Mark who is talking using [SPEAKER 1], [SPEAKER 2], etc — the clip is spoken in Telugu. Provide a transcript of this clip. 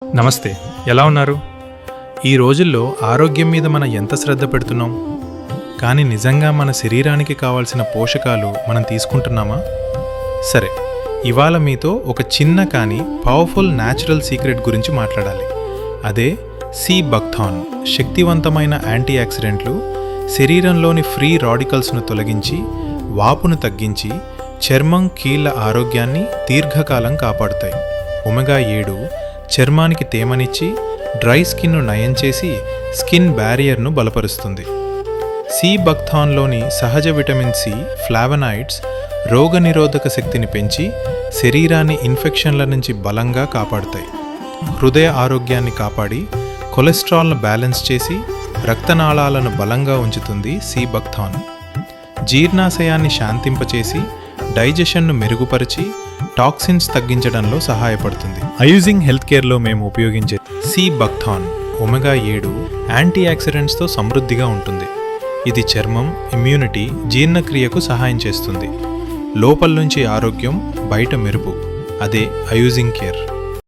[SPEAKER 1] నమస్తే, ఎలా ఉన్నారు? ఈ రోజుల్లో ఆరోగ్యం మీద మనం ఎంత శ్రద్ధ పెడుతున్నాం, కానీ నిజంగా మన శరీరానికి కావాల్సిన పోషకాలు మనం తీసుకుంటున్నామా? సరే, ఇవాళ మీతో ఒక చిన్న కానీ పవర్ఫుల్ న్యాచురల్ సీక్రెట్ గురించి మాట్లాడాలి. అదే సీ బక్థాన్. శక్తివంతమైన యాంటీ ఆక్సిడెంట్లు శరీరంలోని ఫ్రీ రాడికల్స్ను తొలగించి, వాపును తగ్గించి, చర్మం కీళ్ల ఆరోగ్యాన్ని దీర్ఘకాలం కాపాడుతాయి. ఒమెగా 7 చర్మానికి తేమనిచ్చి, డ్రై స్కిన్ను నయం చేసి, స్కిన్ బ్యారియర్ను బలపరుస్తుంది. సీ బక్థాన్లోని సహజ విటమిన్ సి, ఫ్లావనాయిడ్స్ రోగనిరోధక శక్తిని పెంచి, శరీరాన్ని ఇన్ఫెక్షన్ల నుంచి బలంగా కాపాడుతాయి. హృదయ ఆరోగ్యాన్ని కాపాడి, కొలెస్ట్రాల్ను బ్యాలెన్స్ చేసి, రక్తనాళాలను బలంగా ఉంచుతుంది సీ బక్థాన్. జీర్ణాశయాన్ని శాంతింపచేసి, డైజెషన్ను మెరుగుపరిచి, టాక్సిన్స్ తగ్గించడంలో సహాయపడుతుంది. అయూజింగ్ హెల్త్ కేర్లో మేము ఉపయోగించే సీ బక్థాన్ ఒమెగా 7 యాంటీ ఆక్సిడెంట్స్తో సమృద్ధిగా ఉంటుంది. ఇది చర్మం, ఇమ్యూనిటీ, జీర్ణక్రియకు సహాయం చేస్తుంది. లోపల నుంచి ఆరోగ్యం, బయట మెరుపు. అదే అయూజింగ్ కేర్.